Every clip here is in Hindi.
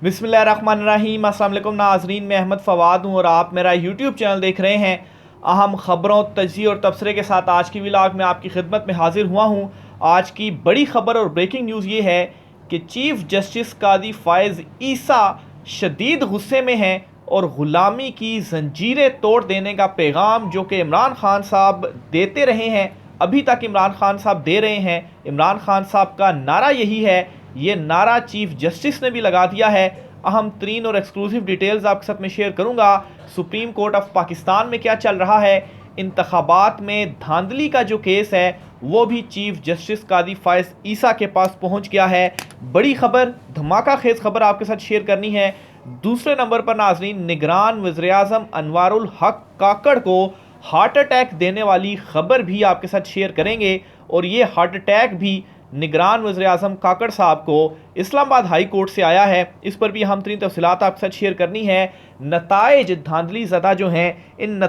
बिस्मिल्लाहिर्रहमानिर्रहीम। अस्सलाम वालेकुम नाज़रीन, मैं अहमद फ़वाद हूँ और आप मेरा यूट्यूब चैनल देख रहे हैं। अहम ख़बरों, तजिए और तबसरे के साथ आज की व्लॉग में आपकी खिदमत में हाजिर हुआ हूँ। आज की बड़ी ख़बर और ब्रेकिंग न्यूज़ ये है कि चीफ़ जस्टिस कादी फ़ाइज़ ईसा शदीद गुस्से में हैं और ग़ुलामी की ज़ंजीरें तोड़ देने का पैगाम जो कि इमरान खान साहब देते रहे हैं, अभी तक इमरान खान साहब दे रहे हैं। इमरान खान साहब का नारा यही है, ये नारा चीफ जस्टिस ने भी लगा दिया है। अहम तरीन और एक्सक्लूसिव डिटेल्स आपके साथ में शेयर करूंगा। सुप्रीम कोर्ट ऑफ पाकिस्तान में क्या चल रहा है, इंतखाबात में धांधली का जो केस है वो भी चीफ जस्टिस कादी फ़ाइज़ ईसा के पास पहुंच गया है। बड़ी खबर, धमाका खेज खबर आपके साथ शेयर करनी है। दूसरे नंबर पर नाजरीन, निगरान वज़ीर-ए-आज़म अनवारुल हक काकड़ को हार्ट अटैक देने वाली खबर भी आपके साथ शेयर करेंगे और ये हार्ट अटैक भी निगरान वज़ीर-ए-आज़म काकड़ साहब को इस्लामाबाद हाई कोर्ट से आया है। इस पर भी अहम तरीन तफसीलात आपके साथ शेयर करनी है। नताइज धांधली ज़दा जो हैं, इन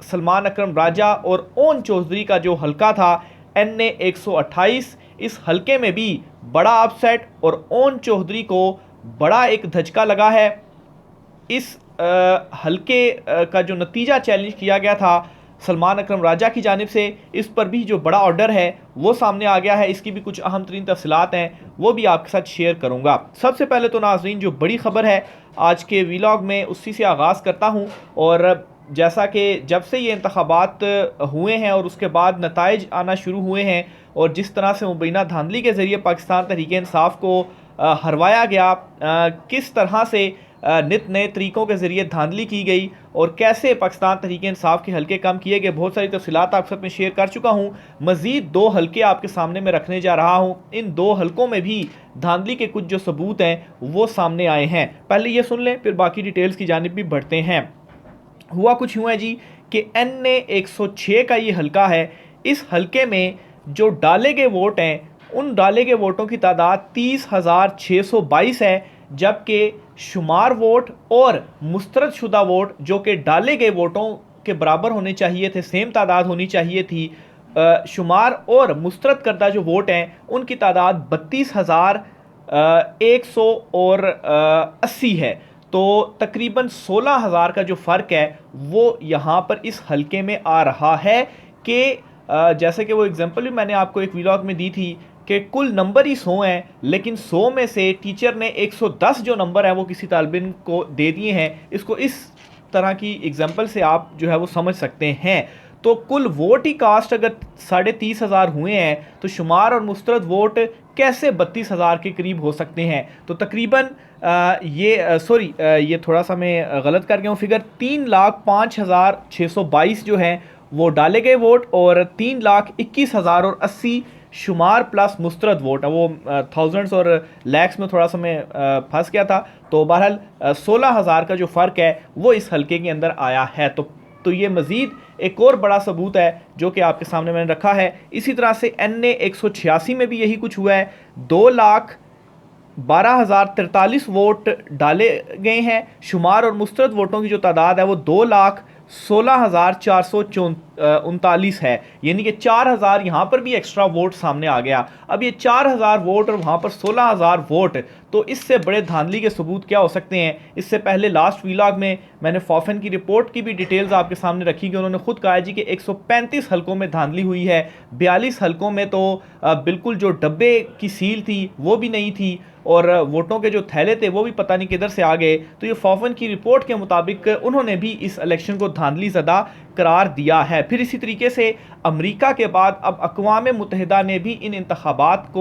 सलमान अकरम राजा और ओन चौधरी का जो हल्का था NA 128, इस हल्के में भी बड़ा अपसेट और ओन चौधरी को बड़ा एक धचका लगा है। इस हल्के का जो नतीजा चैलेंज किया गया था सलमान अकरम राजा की जानिब से, इस पर भी जो बड़ा ऑर्डर है वो सामने आ गया है। इसकी भी कुछ अहम तरीन तफसीलात हैं, वो भी आपके साथ शेयर करूंगा। सबसे पहले तो नाजरीन, जो बड़ी खबर है आज के व्लॉग में, उसी से आगाज़ करता हूं। और जैसा कि जब से ये इंतखाबात हुए हैं और उसके बाद नताइज आना शुरू हुए हैं और जिस तरह से मुबैना धांधली के ज़रिए पाकिस्तान तहरीक-ए-इंसाफ को हरवाया गया, किस तरह से नित नए तरीक़ों के ज़रिए धांधली की गई और कैसे पाकिस्तान तहरीक-ए-इंसाफ के हल्के कम किए गए, बहुत सारी तफसीलात आपके साथ में शेयर कर चुका हूँ। मज़ीद 2 हल्के आपके सामने मैं रखने जा रहा हूँ। इन 2 हल्कों में भी धांधली के कुछ जो सबूत हैं वो सामने आए हैं। पहले ये सुन लें, फिर बाकी डिटेल्स की जानिब भी बढ़ते हैं। हुआ कुछ यूँ है जी कि NA 106 का ये हल्का है। इस हल्के में जो डाले गए वोट हैं, उन डाले गए वोटों की तादाद 30,622 है, जबकि शुमार वोट और मुस्तरद शुदा वोट जो कि डाले गए वोटों के बराबर होने चाहिए थे, सेम तादाद होनी चाहिए थी, शुमार और मुस्तरद करदा जो वोट हैं उनकी तादाद 32,180 है। तो तकरीबन 16,000 का जो फ़र्क है वो यहाँ पर इस हल्के में आ रहा है कि जैसे कि वो एग्जांपल भी मैंने आपको एक व्लॉग में दी थी कि कुल नंबर ही 100 हैं, लेकिन 100 में से टीचर ने 110 जो नंबर है वो किसी तालिब इल्म को दे दिए हैं। इसको इस तरह की एग्जांपल से आप जो है वो समझ सकते हैं। तो कुल वोट ही कास्ट अगर 30,500 हुए हैं तो शुमार और मुस्तरद वोट कैसे 32,000 के करीब हो सकते हैं। तो तकरीबन ये थोड़ा सा मैं गलत कर गया हूँ फिगर, 3,05,622 जो हैं वो डाले गए वोट और 3,21,080 शुमार प्लस मुस्तरद वोट है। वो थाउजेंड्स और लैक्स में थोड़ा सा मैं फंस गया था। तो बहरहाल 16,000 का जो फ़र्क है वो इस हल्के के अंदर आया है। तो ये मज़ीद एक और बड़ा सबूत है जो कि आपके सामने मैंने रखा है। इसी तरह से NA 186 में भी यही कुछ हुआ है। 2,12,043 वोट डाले गए हैं। शुमार और मुस्तरद वोटों की जो तादाद है वो 2,16,439 है, यानी कि 4,000 यहाँ पर भी एक्स्ट्रा वोट सामने आ गया। अब ये 4,000 वोट और वहाँ पर 16,000 वोट, तो इससे बड़े धांधली के सबूत क्या हो सकते हैं। इससे पहले लास्ट व्लॉग में मैंने फॉफन की रिपोर्ट की भी डिटेल्स आपके सामने रखी कि उन्होंने खुद कहा जी कि 135 हल्कों में धांधली हुई है, 42 हल्कों में तो बिल्कुल जो डब्बे की सील थी वो भी नहीं थी और वोटों के जो थैले थे वो भी पता नहीं किधर से आ गए। तो ये फॉफन की रिपोर्ट के मुताबिक उन्होंने भी इस इलेक्शन को धांधली ज़दा करार दिया है। फिर इसी तरीके से अमेरिका के बाद अब अक़वाम मुत्तहिदा ने भी इन इंतखाबात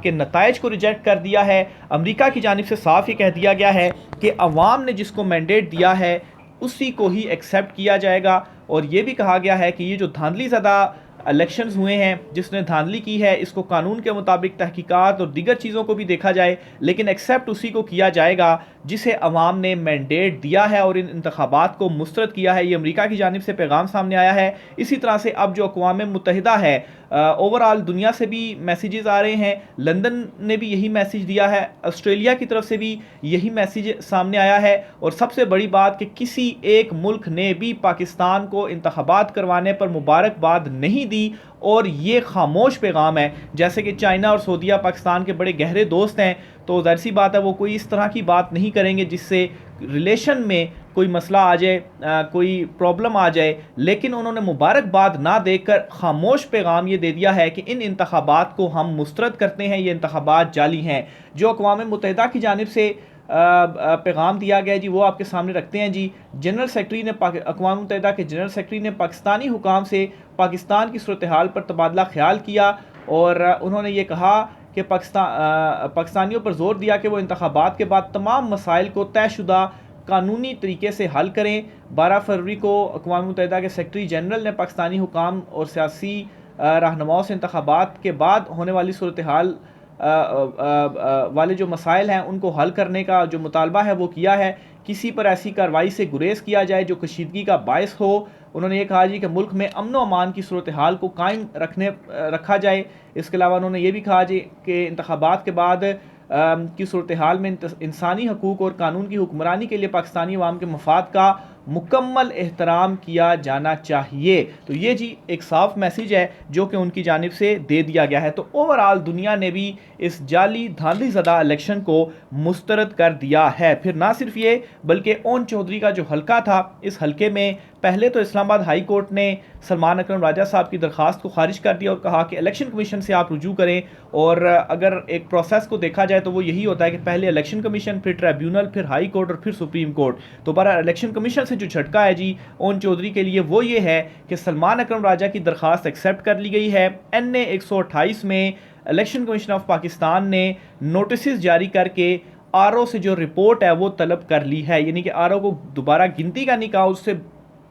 के नताइज को रिजेक्ट कर दिया है। अमेरिका की जानिब से साफ ये कह दिया गया है कि अवाम ने जिसको मैंडेट दिया है उसी को ही एक्सेप्ट किया जाएगा। और ये भी कहा गया है कि ये जो धांधली ज़दा इलेक्शंस हुए हैं, जिसने धांधली की है, इसको कानून के मुताबिक तहकीकात और दीगर चीज़ों को भी देखा जाए, लेकिन एक्सेप्ट उसी को किया जाएगा जिसे अवाम ने मैंडेट दिया है और इन इंतखाबात को मुस्तरद किया है। ये अमेरिका की जानिब से पैगाम सामने आया है। इसी तरह से अब जो अक़वाम मुत्तहिदा है, ओवरऑल दुनिया से भी मैसेजेस आ रहे हैं। लंदन ने भी यही मैसेज दिया है, ऑस्ट्रेलिया की तरफ से भी यही मैसेज सामने आया है। और सबसे बड़ी बात कि किसी एक मुल्क ने भी पाकिस्तान को इंतखाबात करवाने पर मुबारकबाद नहीं दी और ये खामोश पैगाम है। जैसे कि चाइना और सऊदीया पाकिस्तान के बड़े गहरे दोस्त हैं, तो ज़ाहिर सी बात है वो कोई इस तरह की बात नहीं करेंगे जिससे रिलेशन में कोई मसला आ जाए, कोई प्रॉब्लम आ जाए। लेकिन उन्होंने मुबारकबाद ना देकर खामोश पैगाम ये दे दिया है कि इन इंतखाबात को हम मुस्तरद करते हैं, ये इंतखाबात जाली हैं। जो अक़वाम मुत्तहिदा की जानिब से पैगाम दिया गया जी, वो आपके सामने रखते हैं जी। जनरल सेक्रेटरी ने अक़वाम मुत्तहिदा के जनरल सेक्रेटरी ने पाकिस्तानी हुकाम से पाकिस्तान की सूरत हाल पर तबादला ख्याल किया और उन्होंने ये कहा कि पाकिस्तानियों पर जोर दिया कि वो इंतखाबात के बाद तमाम मसाइल को तयशुदा कानूनी तरीके से हल करें। 12 फरवरी को अक़वाम मुत्तहिदा के सेक्रेटरी जनरल ने पाकिस्तानी हुकाम और सियासी रहनुमाओं से इंतखाबात के बाद होने वाली सूरत हाल वाले जो मसाइल हैं उनको हल करने का जो मुतालबा है वो किया है। किसी पर ऐसी कार्रवाई से गुरेज किया जाए जो कशीदगी का बायस हो। उन्होंने ये कहा जी कि मुल्क में अमन व अमान की सूरत हाल को कायम रखा जाए। इसके अलावा उन्होंने ये भी कहा जी कि इंतखाबात के बाद की सूरत हाल में इंसानी हकूक़ और कानून की हुक्मरानी के लिए पाकिस्तानी अवाम के मफाद का मुकम्मल एहतराम किया जाना चाहिए। तो ये जी एक साफ मैसेज है जो कि उनकी जानिब से दे दिया गया है। तो ओवरऑल दुनिया ने भी इस जाली धांधली ज़दा इलेक्शन को मुस्तरद कर दिया है। फिर ना सिर्फ ये बल्कि ओन चौधरी का जो हल्का था, इस हल्के में पहले तो इस्लामाबाद हाई कोर्ट ने सलमान अकरम राजा साहब की दरख्वास्त को खारिज कर दिया और कहा कि इलेक्शन कमीशन से आप रुजू करें। और अगर एक प्रोसेस को देखा जाए तो वो यही होता है कि पहले इलेक्शन कमीशन, फिर ट्रिब्यूनल, फिर हाई कोर्ट और फिर सुप्रीम कोर्ट। तो बहरहाल इलेक्शन कमीशन से जो झटका है जी ओन चौधरी के लिए वो ये है कि सलमान अकरम राजा की दरख्वास्त एक्सेप्ट कर ली गई है। NA 128 में इलेक्शन कमीशन ऑफ पाकिस्तान ने नोटिस जारी करके RO से जो रिपोर्ट है वो तलब कर ली है। यानी कि RO को दोबारा गिनती का नहीं कहा, उससे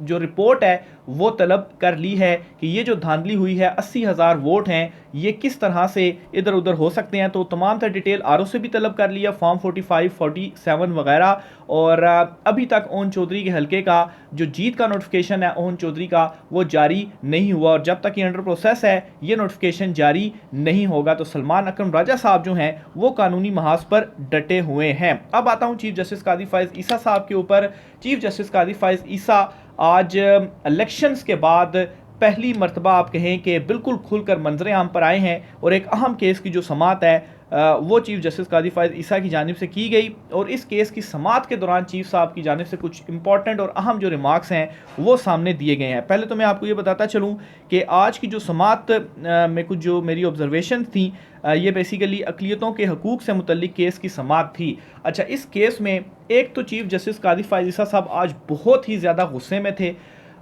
जो रिपोर्ट है वो तलब कर ली है कि ये जो धांधली हुई है 80,000 वोट हैं, ये किस तरह से इधर उधर हो सकते हैं। तो तमाम तर डिटेल RO से भी तलब कर लिया, फॉर्म 45, 47 वगैरह। और अभी तक ओन चौधरी के हल्के का जो जीत का नोटिफिकेशन है ओन चौधरी का वो जारी नहीं हुआ और जब तक ये अंडर प्रोसेस है ये नोटिफिकेशन जारी नहीं होगा। तो सलमान अकरम राजा साहब जो हैं वो कानूनी महाज पर डटे हुए हैं। अब आता हूँ चीफ जस्टिस कादी फाइज ईसा साहब के ऊपर। चीफ जस्टिस कादी फाइज ईसा आज इलेक्शंस के बाद पहली मर्तबा आप कहें कि बिल्कुल खुलकर मंजर आम पर आए हैं और एक अहम केस की जो समात है वो चीफ जस्टिस कादी फाइज ईसा की जानिब से की गई। और इस केस की समात के दौरान चीफ साहब की जानिब से कुछ इंपॉर्टेंट और अहम जो रिमार्क्स हैं वो सामने दिए गए हैं। पहले तो मैं आपको ये बताता चलूँ कि आज की जो समात में कुछ जो मेरी ऑब्जर्वेशन थी ये बेसिकली अक़लियतों के हकूक़ से मुतल्लिक केस की समात थी। अच्छा, इस केस में एक तो चीफ जस्टिस कादी फाइज ईसा साहब आज बहुत ही ज़्यादा गुस्से में थे।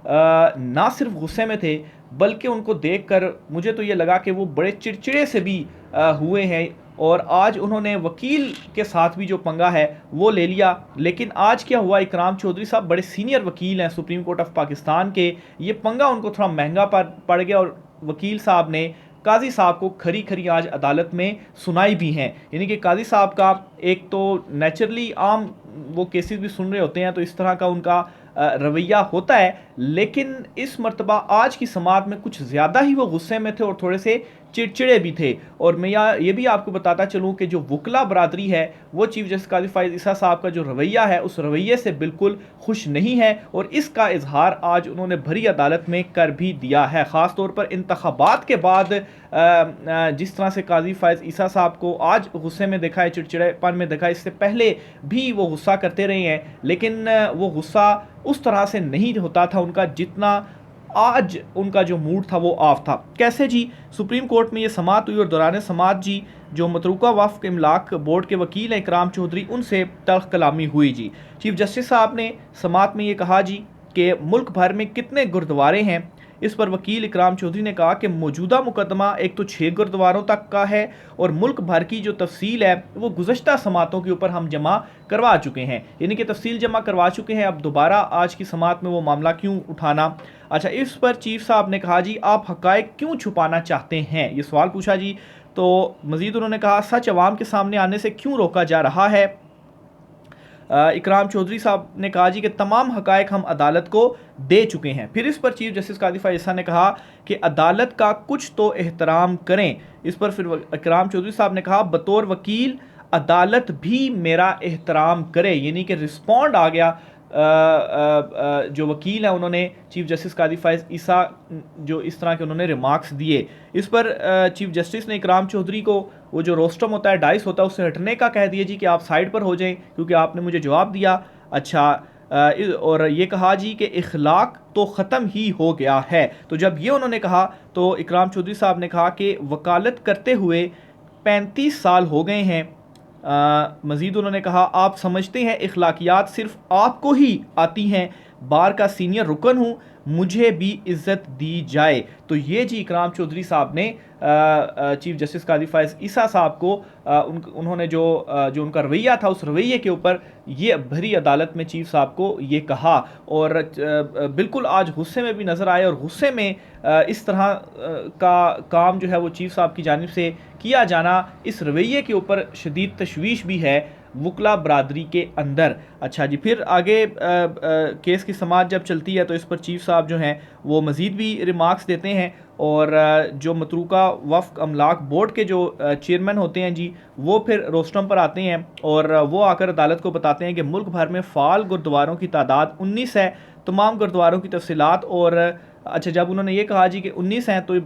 ना सिर्फ गुस्से में थे बल्कि उनको देखकर मुझे तो ये लगा कि वो बड़े चिड़चिड़े से भी हुए हैं और आज उन्होंने वकील के साथ भी जो पंगा है वो ले लिया। लेकिन आज क्या हुआ, इकराम चौधरी साहब बड़े सीनियर वकील हैं सुप्रीम कोर्ट ऑफ पाकिस्तान के, ये पंगा उनको थोड़ा महंगा पड़ गया और वकील साहब ने काजी साहब को खरी खरी आज अदालत में सुनाई भी हैं। यानी कि काजी साहब का एक तो नेचुरली आम वो केसेस भी सुन रहे होते हैं तो इस तरह का उनका रवैया होता है, लेकिन इस मर्तबा आज की समात में कुछ ज़्यादा ही वो गुस्से में थे और थोड़े से चिड़चिड़े भी थे। और मैं ये भी आपको बताता चलूँ कि जो वकला बरादरी है वो चीफ जस्टिस कादी फाइज ईसा साहब का जो रवैया है उस रवैये से बिल्कुल खुश नहीं है और इसका इजहार आज उन्होंने भरी अदालत में कर भी दिया है। ख़ास तौर पर इंतखाबात के बाद जिस तरह से कादी फाइज ईसा साहब को आज गुस्से में देखा है, चिड़चिड़ेपन में देखा, इससे पहले भी वो गुस्सा करते रहे हैं लेकिन वो गुस्सा उस तरह से नहीं होता था उनका जितना आज उनका जो मूड था वो ऑफ था। कैसे जी, सुप्रीम कोर्ट में ये समात हुई और दौरान समात जी जो मतरूका वफ़ इमलाक बोर्ड के वकील हैं इकराम चौधरी, उनसे तल्ख़ कलामी हुई जी। चीफ जस्टिस साहब ने समात में ये कहा जी कि मुल्क भर में कितने गुरुद्वारे हैं। इस पर वकील इकराम चौधरी ने कहा कि मौजूदा मुकदमा एक तो 6 गुरुद्वारों तक का है और मुल्क भर की जो तफसील है वो गुज़श्ता समातों के ऊपर हम जमा करवा चुके हैं, यानी कि तफसील जमा करवा चुके हैं। अब दोबारा आज की समात में वो मामला क्यों उठाना। अच्छा, इस पर चीफ साहब ने कहा जी आप हक़ाइक़ क्यों छुपाना चाहते हैं, ये सवाल पूछा जी। तो मज़ीद उन्होंने कहा सच अवाम के सामने आने से क्यों रोका जा रहा है। इकराम चौधरी साहब ने कहा जी कि तमाम हक़ाइक़ हम अदालत को दे चुके हैं। फिर इस पर चीफ जस्टिस कादी फाइज ईसा ने कहा कि अदालत का कुछ तो एहतराम करें। इस पर फिर इकराम चौधरी साहब ने कहा बतौर वकील अदालत भी मेरा एहतराम करे, यानी कि रिस्पॉन्ड आ गया जो वकील हैं उन्होंने चीफ जस्टिस कादी फायज़ ईसा जो इस तरह के उन्होंने रिमार्क्स दिए। इस पर चीफ जस्टिस ने इकराम चौधरी को वो जो रोस्टम होता है, डाइस होता है, उससे हटने का कह दिया जी कि आप साइड पर हो जाएं क्योंकि आपने मुझे जवाब दिया। अच्छा, और ये कहा जी कि इखलाक तो ख़त्म ही हो गया है। तो जब ये उन्होंने कहा तो इकराम चौधरी साहब ने कहा कि वकालत करते हुए 35 साल हो गए हैं। मज़ीद उन्होंने कहा, आप समझते हैं इखलाकियात सिर्फ आपको ही आती हैं, बार का सीनियर रुकन हूँ, मुझे भी इज़्ज़त दी जाए। तो ये जी इकराम चौधरी साहब ने चीफ जस्टिस कादी फायज़ ईसा साहब को उन्होंने जो उनका रवैया था उस रवैये के ऊपर ये भरी अदालत में चीफ साहब को ये कहा। और बिल्कुल आज गुस्से में भी नज़र आए और गुस्से में इस तरह का काम जो है वो चीफ साहब की जानिब से किया जाना, इस रवैये के ऊपर शदीद तशवीश भी है वकला बरादरी के अंदर। अच्छा जी, फिर आगे केस की समाअत जब चलती है तो इस पर चीफ साहब जो हैं वो मज़ीद भी रिमार्क्स देते हैं। और जो मतरूका वफ़्क़ अमलाक बोर्ड के जो चेयरमैन होते हैं जी, वो फिर रोस्टम पर आते हैं और वो आकर अदालत को बताते हैं कि मुल्क भर में फ़ाल गुरुद्वारों की तादाद 19 है, तमाम गुरुद्वारों की तफसीलात। और अच्छा, जब उन्होंने ये कहा जी कि 19 हैं तो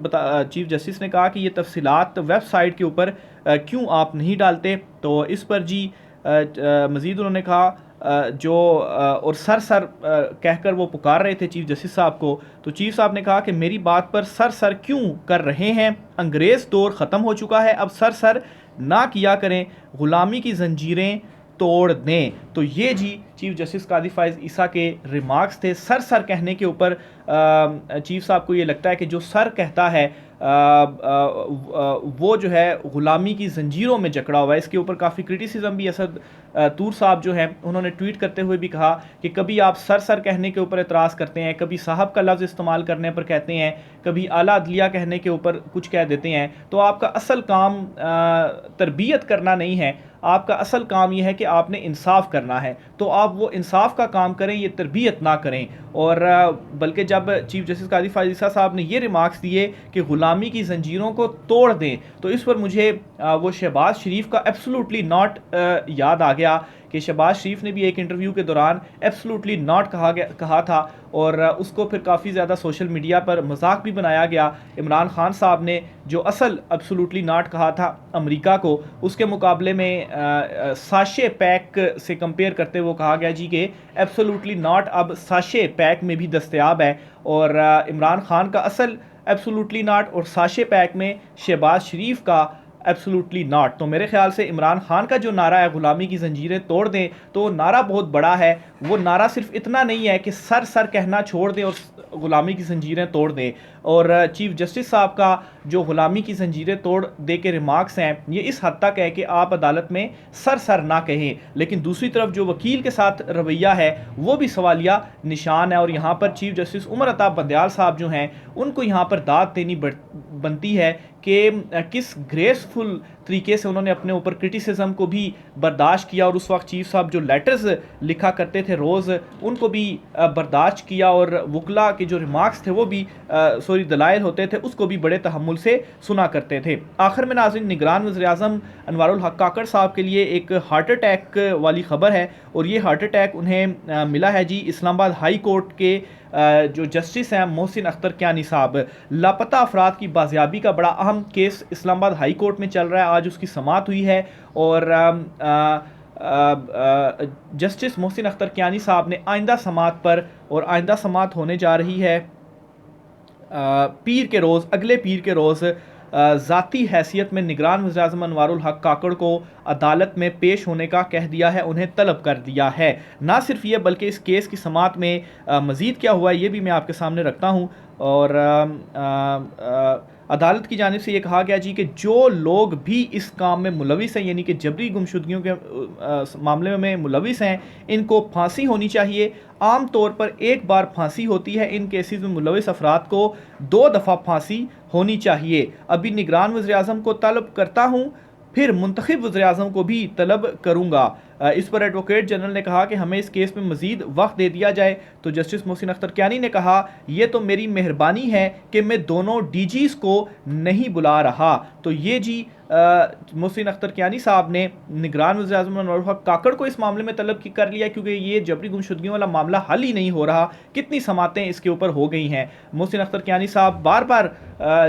चीफ जस्टिस ने कहा कि ये तफसीलात वेबसाइट के ऊपर क्यों आप नहीं डालते। तो इस पर जी मज़ीद उन्होंने कहा और सर कहकर वो पुकार रहे थे चीफ जस्टिस साहब को। तो चीफ साहब ने कहा कि मेरी बात पर सर क्यों कर रहे हैं, अंग्रेज़ दौर ख़त्म हो चुका है, अब सर ना किया करें, ग़ुलामी की जंजीरें तोड़ दें। तो ये जी चीफ जस्टिस कादी फायज़ ईसा के रिमार्क्स थे सर कहने के ऊपर। चीफ साहब को ये लगता है कि जो सर कहता है वो जो है ग़ुलामी की जंजीरों में जकड़ा हुआ है। इसके ऊपर काफ़ी क्रिटिसिज्म भी असद तूर साहब जो हैं उन्होंने ट्वीट करते हुए भी कहा कि कभी आप सर कहने के ऊपर एतराज़ करते हैं, कभी साहब का लफ्ज़ इस्तेमाल करने पर कहते हैं, कभी आला अदलिया कहने के ऊपर कुछ कह देते हैं। तो आपका असल काम तरबियत करना नहीं है, आपका असल काम यह है कि आपने इंसाफ करना है। तो आप वो इंसाफ का काम करें, ये तरबियत ना करें। और बल्कि जब चीफ जस्टिस कादी फायज़ ईसा साहब ने ये रिमार्क्स दिए कि ग़ुलामी की जंजीरों को तोड़ दें, तो इस पर मुझे वो शहबाज शरीफ का एब्सोल्युटली नॉट याद आ गया कि शहबाज शरीफ ने भी एक इंटरव्यू के दौरान एब्सोल्युटली नॉट कहा था और उसको फिर काफ़ी ज़्यादा सोशल मीडिया पर मजाक भी बनाया गया। इमरान खान साहब ने जो असल एब्सोल्युटली नॉट कहा था अमेरिका को, उसके मुकाबले में साशे पैक से कंपेयर करते हुए कहा गया जी कि एब्सोल्युटली नॉट अब साशे पैक में भी दस्तयाब है। और इमरान खान का असल एब्सोल्युटली नॉट और साशे पैक में शहबाज शरीफ का एब्सोल्युटली नॉट। तो मेरे ख्याल से इमरान खान का जो नारा है ग़ुलामी की जंजीरें तोड़ दें, तो नारा बहुत बड़ा है। वो नारा सिर्फ इतना नहीं है कि सर कहना छोड़ दें और ग़ुलामी की जंजीरें तोड़ दें। और चीफ जस्टिस साहब का जो ग़ुलामी की जंजीरें तोड़ दे के रिमार्क्स हैं, ये इस हद तक है कि आप अदालत में सर ना कहें, लेकिन दूसरी तरफ जो वकील के साथ रवैया है वो भी सवालिया निशान है। और यहाँ पर चीफ जस्टिस उमर अता बंदयाल साहब जो हैं उनको यहाँ पर दाद देनी बनती है कि किस ग्रेसफुल तरीके से उन्होंने अपने ऊपर क्रिटिसिज्म को भी बर्दाश्त किया। और उस वक्त चीफ साहब जो लेटर्स लिखा करते थे रोज़, उनको भी बर्दाश्त किया और वकला के जो रिमार्क्स थे वो भी दलाइल होते थे उसको भी बड़े तहम्मुल से सुना करते थे। आखिर में नाज़रीन, निगरान वज़ीर-ए-आज़म अनवारुल हक काकड़ साहब के लिए एक हार्ट अटैक वाली ख़बर है और ये हार्ट अटैक उन्हें मिला है जी इस्लामाबाद हाई कोर्ट के जो जस्टिस हैं मोहसिन अख्तर कियानी साहब। लापता अफराद की बाजियाबी का बड़ा अहम केस इस्लामाबाद हाई कोर्ट में चल रहा है, आज उसकी समाअत हुई है और जस्टिस मोहसिन अख्तर कियानी साहब ने आइंदा समाअत पर, और आइंदा समाअत होने जा रही है पीर के रोज़, अगले पीर के रोज़, ज़ाती हैसियत में निगरान वज़ीर-ए-आज़म अनवारुल हक काकड़ को अदालत में पेश होने का कह दिया है, उन्हें तलब कर दिया है। ना सिर्फ ये बल्कि इस केस की समाअत में मज़ीद क्या हुआ है ये भी मैं आपके सामने रखता हूँ। और अदालत की जानिब से ये कहा गया जी कि जो लोग भी इस काम में मुलविस हैं, यानी कि जबरी गुमशुदगियों के मामले में मुलविस हैं, इनको फांसी होनी चाहिए। आम तौर पर एक बार फांसी होती है, इन केसेस में मुलविस अफराद को 2 दफ़ा फांसी होनी चाहिए। अभी निगरान वज़ीर-ए-आज़म को तलब करता हूँ, फिर मुंतखब वज़ीर-ए-आज़म को भी तलब करूँगा। इस पर एडवोकेट जनरल ने कहा कि हमें इस केस में मजीद वक्त दे दिया जाए। तो जस्टिस मोहसिन अख्तर कियानी ने कहा, यह तो मेरी मेहरबानी है कि मैं दोनों डीजीज को नहीं बुला रहा। तो ये जी मोहसिन अख्तर कियानी साहब ने निगरान वज़ीर-ए-आज़म अनवर हक काकड़ को इस मामले में तलब कर लिया, क्योंकि ये जबरी गुमशुदगियों वाला मामला हल ही नहीं हो रहा। कितनी समातें इसके ऊपर हो गई हैं। मोहसिन अख्तर कियानी साहब बार बार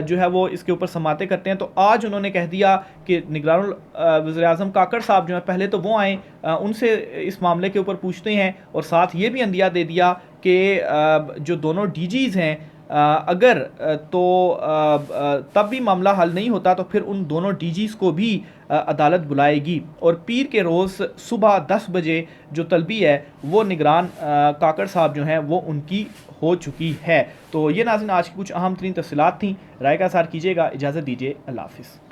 जो है वो इसके ऊपर समातें करते हैं। तो आज उन्होंने कह दिया कि निगरान वज़ीर-ए-आज़म काकड़ साहब जो है पहले तो वो आएँ, उनसे इस मामले के ऊपर पूछते हैं, और साथ ये भी अंदिया दे दिया कि जो दोनों डीजीज़ हैं अगर तो तब भी मामला हल नहीं होता तो फिर उन दोनों डीजीज़ को भी अदालत बुलाएगी। और पीर के रोज़ सुबह 10 बजे जो तलबी है वो निगरान काकड़ साहब जो हैं वो उनकी हो चुकी है। तो ये नाज़रीन आज की कुछ अहम तरीन तफसीलात थी। राय का इज़हार कीजिएगा। इजाज़त दीजिए। अल्लाह हाफ़िज़।